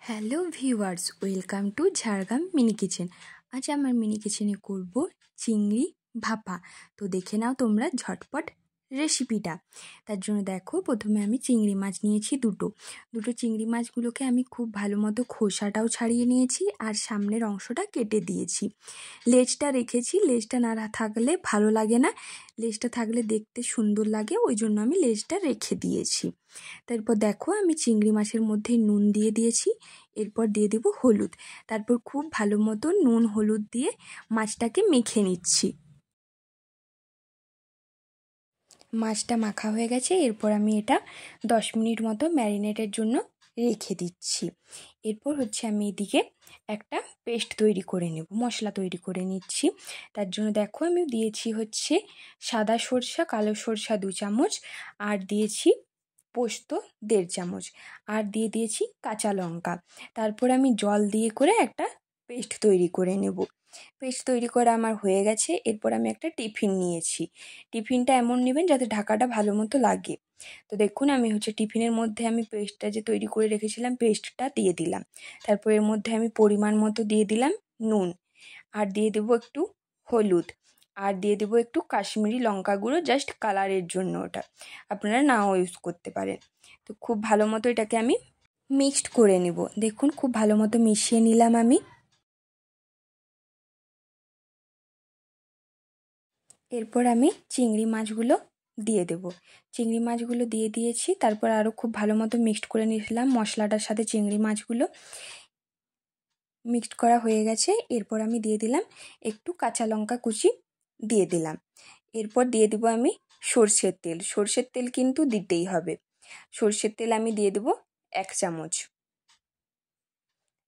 Hello viewers, welcome to Jhargram mini kitchen. আজ আমার mini কিচেনে করব চিংড়ি ভাপা। তো দেখে নাও তোমরা ঝটপট রেসিপিটা। তার জন্য দেখো, প্রথমে আমি চিংড়ি মাছ নিয়েছি দুটো চিংড়ি মাছগুলোকে আমি খুব ভালো মতো খোসাটাও ছাড়িয়ে নিয়েছি আর সামনের অংশটা কেটে দিয়েছি। লেজটা রেখেছি, লেজটা না থাকলে ভালো লাগে না, লেজটা থাকলে দেখতে সুন্দর লাগে, ওই জন্য আমি লেজটা রেখে দিয়েছি। তারপর দেখো, আমি চিংড়ি মাছের মধ্যে নুন দিয়ে দিয়েছি, এরপর দিয়ে দেবো হলুদ। তারপর খুব ভালো মতো নুন হলুদ দিয়ে মাছটাকে মেখে নিচ্ছি। মাছটা মাখা হয়ে গেছে, এরপর আমি এটা 10 মিনিট মতো ম্যারিনেটের জন্য রেখে দিচ্ছি। এরপর আমি এদিকে একটা পেস্ট তৈরি করে নেব, মশলা তৈরি করে নিচ্ছি। তার জন্য দেখো, আমি দিয়েছি সাদা সরষা, কালো সরষা 2 চামচ, আর দিয়েছি পোস্ত 1.5 চামচ, আর দিয়ে দিয়েছি কাঁচা লঙ্কা। তারপর আমি জল দিয়ে করে একটা পেস্ট তৈরি করে নেব। পেস্ট তৈরি করা আমার হয়ে গেছে। এরপর আমি একটা টিফিন নিয়েছি। টিফিনটা এমন নেবেন যাতে ঢাকাটা ভালো মতো লাগে। তো দেখুন, আমি টিফিনের মধ্যে আমি পেস্টটা যে তৈরি করে রেখেছিলাম, পেস্টটা দিয়ে দিলাম। তারপর এর মধ্যে আমি পরিমাণ মতো দিয়ে দিলাম নুন, আর দিয়ে দেবো একটু হলুদ, আর দিয়ে দেবো একটু কাশ্মীরি লঙ্কা গুঁড়ো, জাস্ট কালারের জন্য, ওটা আপনারা নাও ইউজ করতে পারেন। তো খুব ভালো মতো এটাকে আমি মিক্সড করে নেব। দেখুন, খুব ভালো মতো মিশিয়ে নিলাম আমি। এরপর আমি চিংড়ি মাছগুলো দিয়ে দেব। চিংড়ি মাছগুলো দিয়ে দিয়েছি, তারপর আরও খুব ভালো মতো মিক্সড করে নিয়েছিলাম মশলাটার সাথে। চিংড়ি মাছগুলো মিক্সড করা হয়ে গেছে। এরপর আমি দিয়ে দিলাম একটু কাঁচা লঙ্কা কুচি দিয়ে দিলাম। এরপর দিয়ে দেবো আমি সর্ষের তেল। সর্ষের তেল কিন্তু দিতেই হবে। সর্ষের তেল আমি দিয়ে দেবো 1 চামচ।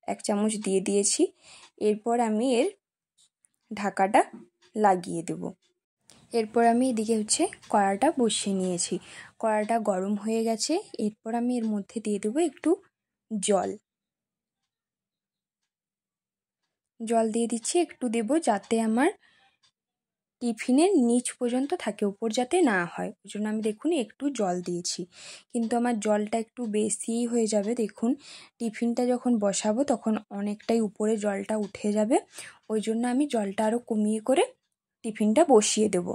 1 চামচ দিয়ে দিয়েছি। এরপর আমি এর ঢাকাটা লাগিয়ে দেব। এরপর আমি এদিকে কড়াটা বসিয়ে নিয়েছি। কড়াটা গরম হয়ে গেছে। এরপর আমি এর মধ্যে দিয়ে দেবো একটু জল। জল দিয়ে দিচ্ছি, একটু দেব যাতে আমার টিফিনের নিচ পর্যন্ত থাকে, উপর যাতে না হয়, ওই জন্য আমি দেখুন একটু জল দিয়েছি। কিন্তু আমার জলটা একটু বেশিই হয়ে যাবে। দেখুন, টিফিনটা যখন বসাবো তখন অনেকটাই উপরে জলটা উঠে যাবে, ওই জন্য আমি জলটা আরও কমিয়ে করে টিফিনটা বসিয়ে দেব।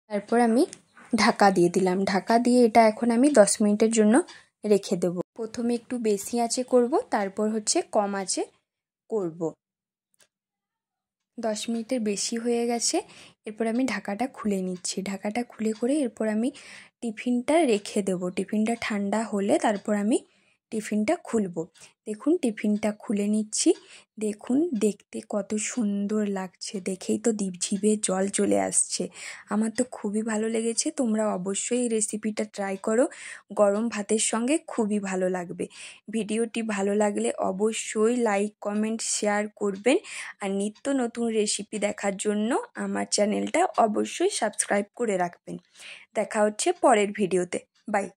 তারপর আমি ঢাকা দিয়ে দিলাম। ঢাকা দিয়ে এটা এখন আমি 10 মিনিটের জন্য রেখে দেব। প্রথমে একটু বেশি আঁচে করব, তারপর কম আঁচে করব। 10 মিনিটের বেশি হয়ে গেছে। এরপর আমি ঢাকাটা খুলে নিচ্ছি। ঢাকাটা খুলে করে এরপর আমি টিফিনটা রেখে দেব। টিফিনটা ঠান্ডা হলে তারপর আমি টিফিনটা খুলব। দেখুন, টিফিনটা খুলে নিচ্ছি। দেখুন, দেখতে কত সুন্দর লাগছে, দেখেই তো জিভে জল চলে আসছে। আমার তো খুবই ভালো লেগেছে। তোমরা অবশ্যই এই রেসিপিটা ট্রাই করো, গরম ভাতের সঙ্গে খুবই ভালো লাগবে। ভিডিওটি ভালো লাগলে অবশ্যই লাইক, কমেন্ট, শেয়ার করবেন। আর নিত্য নতুন রেসিপি দেখার জন্য আমার চ্যানেলটা অবশ্যই সাবস্ক্রাইব করে রাখবেন। দেখা হচ্ছে পরের ভিডিওতে। বাই।